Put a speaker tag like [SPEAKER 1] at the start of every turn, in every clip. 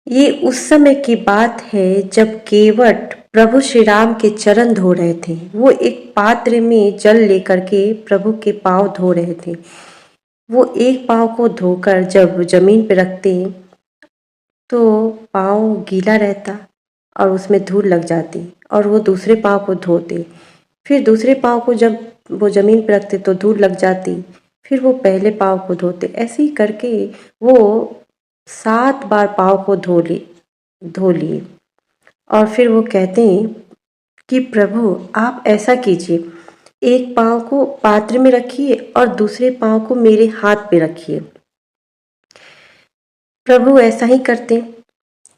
[SPEAKER 1] ये उस समय की बात है जब केवट प्रभु श्री राम के चरण धो रहे थे। वो एक पात्र में जल लेकर के प्रभु के पांव धो रहे थे। वो एक पांव को धोकर जब जमीन पे रखते तो पांव गीला रहता और उसमें धूल लग जाती, और वो दूसरे पांव को धोते। फिर दूसरे पांव को जब वो जमीन पर रखते तो धूल लग जाती, फिर वो पहले पांव को धोते। ऐसे ही करके वो 7 बार पांव को धो लिए। और फिर वो कहते हैं कि प्रभु आप ऐसा कीजिए, एक पांव को पात्र में रखिए और दूसरे पांव को मेरे हाथ पे रखिए। प्रभु ऐसा ही करते,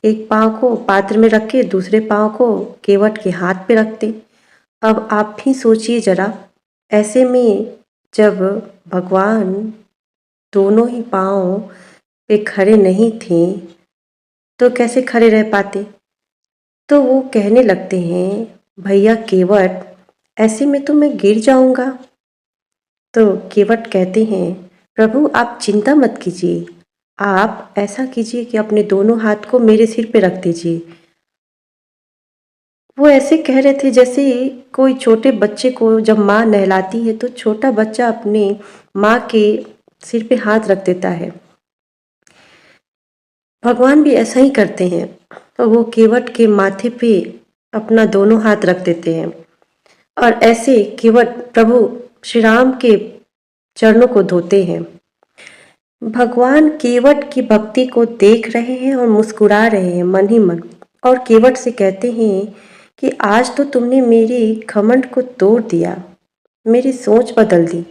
[SPEAKER 1] एक पांव को पात्र में रख के दूसरे पांव को केवट के हाथ पे रखते। अब आप भी सोचिए जरा, ऐसे में जब भगवान दोनों ही पांव पे खड़े नहीं थे तो कैसे खड़े रह पाते। तो वो कहने लगते हैं, भैया केवट, ऐसे में तो मैं गिर जाऊंगा। तो केवट कहते हैं, प्रभु आप चिंता मत कीजिए, आप ऐसा कीजिए कि अपने दोनों हाथ को मेरे सिर पे रख दीजिए। वो ऐसे कह रहे थे जैसे कोई छोटे बच्चे को जब माँ नहलाती है तो छोटा बच्चा अपने माँ के सिर पे हाथ रख देता है। भगवान भी ऐसा ही करते हैं, तो वो केवट के माथे पे अपना दोनों हाथ रख देते हैं और ऐसे केवट प्रभु श्री राम के चरणों को धोते हैं। भगवान केवट की भक्ति को देख रहे हैं और मुस्कुरा रहे हैं मन ही मन, और केवट से कहते हैं कि आज तो तुमने मेरे घमंड को तोड़ दिया, मेरी सोच बदल दी।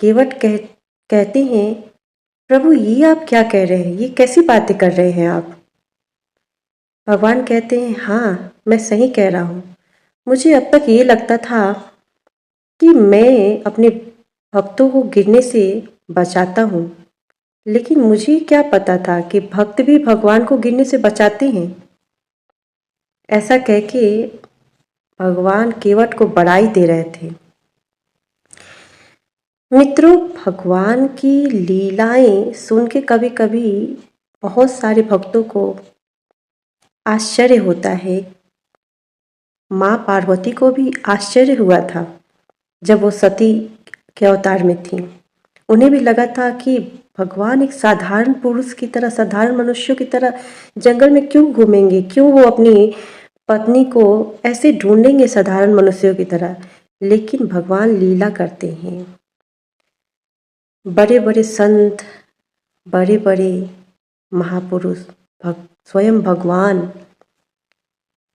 [SPEAKER 1] केवट कहते हैं, प्रभु ये आप क्या कह रहे हैं, ये कैसी बातें कर रहे हैं आप। भगवान कहते हैं, हाँ मैं सही कह रहा हूँ। मुझे अब तक ये लगता था कि मैं अपने भक्तों को गिरने से बचाता हूँ, लेकिन मुझे क्या पता था कि भक्त भी भगवान को गिरने से बचाते हैं। ऐसा कह के भगवान केवट को बड़ाई दे रहे थे। मित्रों, भगवान की लीलाएं सुन के कभी कभी बहुत सारे भक्तों को आश्चर्य होता है। माँ पार्वती को भी आश्चर्य हुआ था जब वो सती के अवतार में थी। उन्हें भी लगा था कि भगवान एक साधारण पुरुष की तरह, साधारण मनुष्यों की तरह जंगल में क्यों घूमेंगे, क्यों वो अपनी पत्नी को ऐसे ढूंढेंगे साधारण मनुष्यों की तरह। लेकिन भगवान लीला करते हैं। बड़े बड़े संत, बड़े बड़े महापुरुष, स्वयं भगवान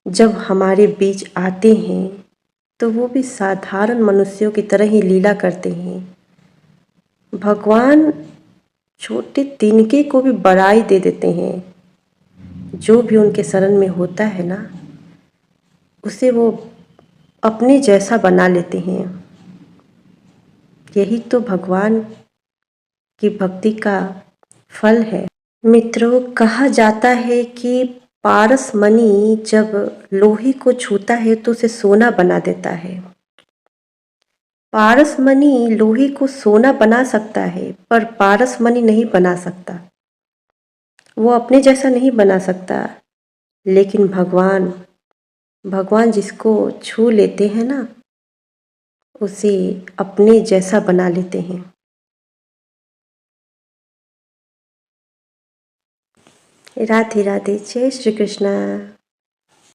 [SPEAKER 1] जब हमारे बीच आते हैं तो वो भी साधारण मनुष्यों की तरह ही लीला करते हैं। भगवान छोटे तिनके को भी बड़ाई दे देते हैं। जो भी उनके शरण में होता है ना, उसे वो अपने जैसा बना लेते हैं। यही तो भगवान की भक्ति का फल है। मित्रों, कहा जाता है कि पारस मणि जब लोहे को छूता है तो उसे सोना बना देता है। पारस मणि लोहे को सोना बना सकता है, पर पारस मणि नहीं बना सकता। वो अपने जैसा नहीं बना सकता। लेकिन भगवान जिसको छू लेते हैं ना, उसे अपने जैसा बना लेते हैं। राधे राधे, जय श्री कृष्णा।